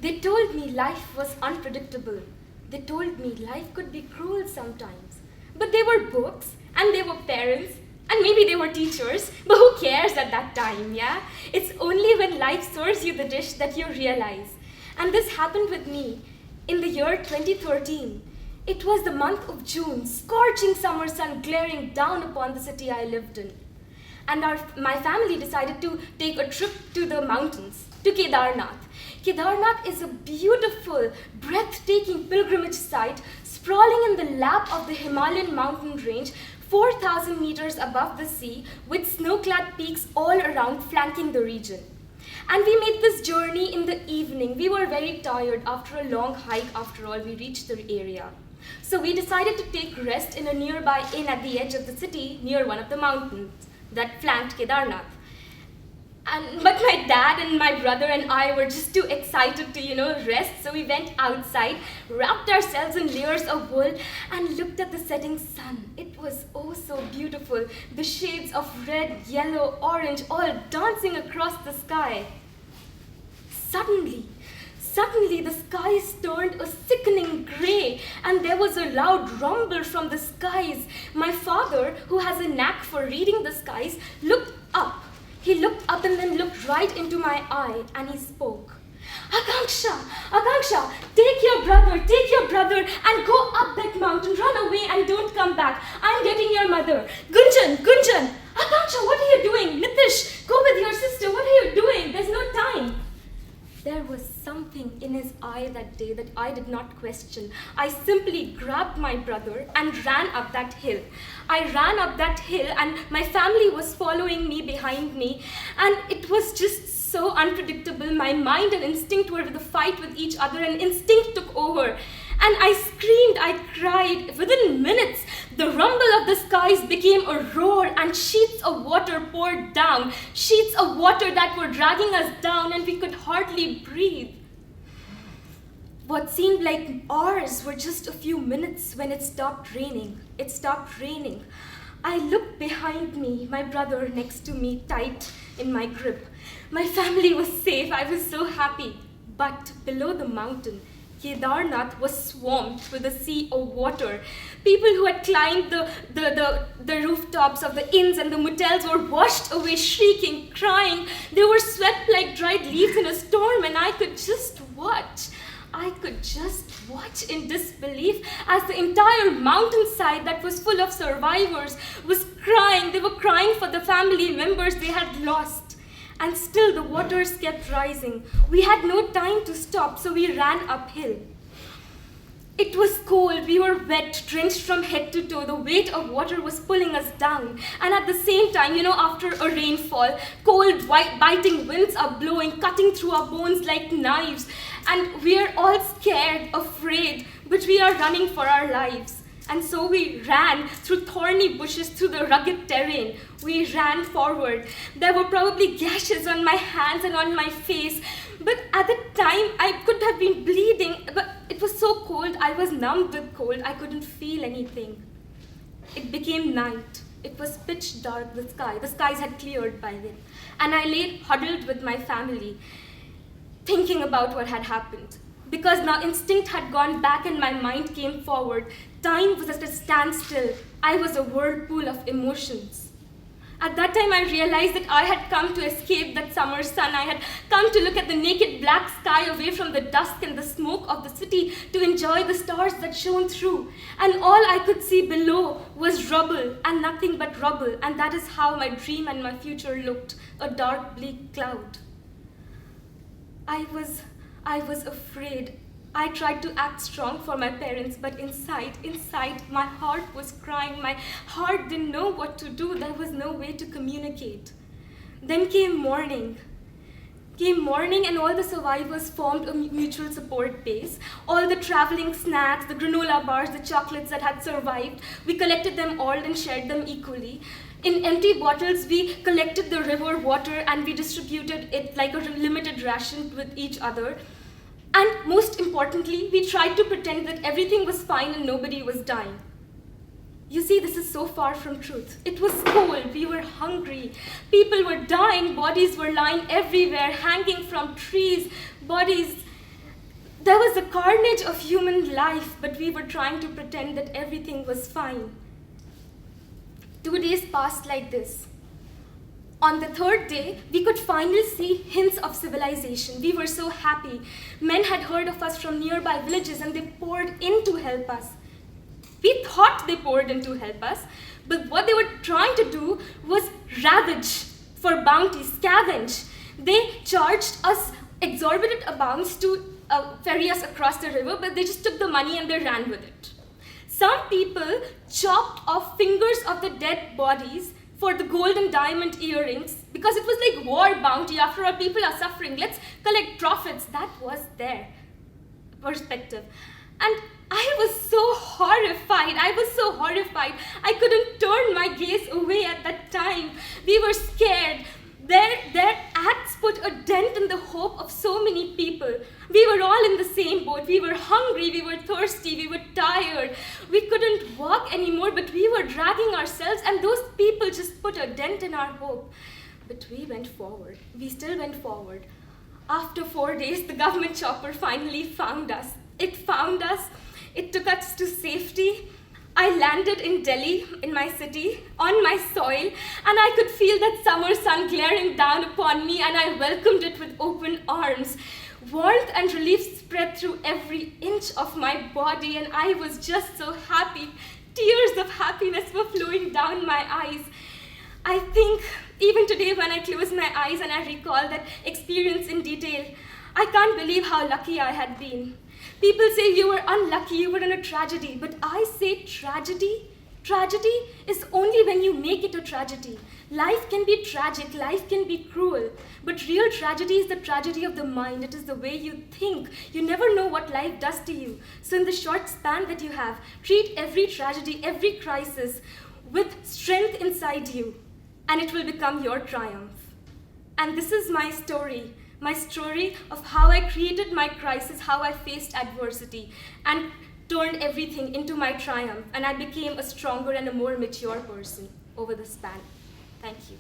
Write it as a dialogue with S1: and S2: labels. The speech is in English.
S1: They told me life was unpredictable. They told me life could be cruel sometimes. But they were books, and they were parents, and maybe they were teachers, but who cares at that time, yeah? It's only when life serves you the dish that you realize. And this happened with me in the year 2013. It was the month of June, scorching summer sun glaring down upon the city I lived in. And my family decided to take a trip to the mountains, to Kedarnath. Kedarnath is a beautiful, breathtaking pilgrimage site sprawling in the lap of the Himalayan mountain range, 4,000 meters above the sea, with snow-clad peaks all around flanking the region. And we made this journey in the evening. We were very tired after a long hike. After all, we reached the area. So we decided to take rest in a nearby inn at the edge of the city near one of the mountains that flanked Kedarnath. But my dad and my brother and I were just too excited to, rest. So we went outside, wrapped ourselves in layers of wool, and looked at the setting sun. It was oh so beautiful. The shades of red, yellow, orange, all dancing across the sky. Suddenly, the skies turned a sickening grey, and there was a loud rumble from the skies. My father, who has a knack for reading the skies, looked up. He looked up and then looked right into my eye, and he spoke. Akanksha, take your brother, and go up that mountain. Run away and don't come back. I'm getting your mother. Gunjan, Akanksha, what are you doing? Nitish, go with your sister. What are you doing? There's no time. There was something in his eye that day that I did not question. I simply grabbed my brother and ran up that hill. I ran up that hill, and my family was following me behind me, and it was just so unpredictable. My mind and instinct were with a fight with each other, and instinct took over. And I screamed, I cried. Within minutes, the rumble of the skies became a roar, and sheets of water poured down, sheets of water that were dragging us down, and we could hardly breathe. What seemed like hours were just a few minutes when it stopped raining. It stopped raining. I looked behind me, my brother next to me, tight in my grip. My family was safe. I was so happy. But below the mountain, Kedarnath was swamped with a sea of water. People who had climbed the rooftops of the inns and the motels were washed away, shrieking, crying. They were swept like dried leaves in a storm, and I could just watch. I could just watch in disbelief as the entire mountainside that was full of survivors was crying. They were crying for the family members they had lost. And still the waters kept rising. We had no time to stop, so we ran uphill. It was cold, we were wet, drenched from head to toe. The weight of water was pulling us down. And at the same time, after a rainfall, cold, white, biting winds are blowing, cutting through our bones like knives. And we're all scared, afraid, but we are running for our lives. And so we ran through thorny bushes, through the rugged terrain. We ran forward. There were probably gashes on my hands and on my face. But at the time, I could have been bleeding. But it was so cold. I was numbed with cold. I couldn't feel anything. It became night. It was pitch dark, the sky. The skies had cleared by then. And I lay huddled with my family, thinking about what had happened. Because now instinct had gone back and my mind came forward. Time was at a standstill. I was a whirlpool of emotions. At that time, I realized that I had come to escape that summer sun. I had come to look at the naked black sky away from the dusk and the smoke of the city, to enjoy the stars that shone through. And all I could see below was rubble and nothing but rubble. And that is how my dream and my future looked, a dark, bleak cloud. I was afraid. I tried to act strong for my parents, but inside, my heart was crying. My heart didn't know what to do. There was no way to communicate. Then came morning. And all the survivors formed a mutual support base. All the traveling snacks, the granola bars, the chocolates that had survived, we collected them all and shared them equally. In empty bottles, we collected the river water and we distributed it like a limited ration with each other. And most importantly, we tried to pretend that everything was fine and nobody was dying. You see, this is so far from truth. It was cold, we were hungry, people were dying, bodies were lying everywhere, hanging from trees, bodies. There was a carnage of human life, but we were trying to pretend that everything was fine. 2 days passed like this. On the third day, we could finally see hints of civilization. We were so happy. Men had heard of us from nearby villages and they poured in to help us. We thought they poured in to help us, but what they were trying to do was ravage for bounty, scavenge. They charged us exorbitant amounts to ferry us across the river, but they just took the money and they ran with it. Some people chopped off fingers of the dead bodies for the gold and diamond earrings because it was like war bounty. After all, people are suffering. Let's collect profits. That was their perspective. And I was so horrified. I couldn't turn my gaze away at that time. We were scared. Their acts put a dent in the hope of so many people. We were all in the same boat. We were hungry, we were thirsty, we were tired. We couldn't walk anymore, but we were dragging ourselves, and those people just put a dent in our hope. But we went forward. We still went forward. After 4 days, the government chopper finally found us. It found us. It took us to safety. I landed in Delhi, in my city, on my soil, and I could feel that summer sun glaring down upon me, and I welcomed it with open arms. Warmth and relief spread through every inch of my body, and I was just so happy. Tears of happiness were flowing down my eyes. I think even today when I close my eyes and I recall that experience in detail, I can't believe how lucky I had been. People say you were unlucky, you were in a tragedy, but I say tragedy is only when you make it a tragedy. Life can be tragic, life can be cruel, but real tragedy is the tragedy of the mind. It is the way you think. You never know what life does to you. So in the short span that you have, treat every tragedy, every crisis with strength inside you, and it will become your triumph. And this is my story of how I created my crisis, how I faced adversity, and turned everything into my triumph, and I became a stronger and a more mature person over the span. Thank you.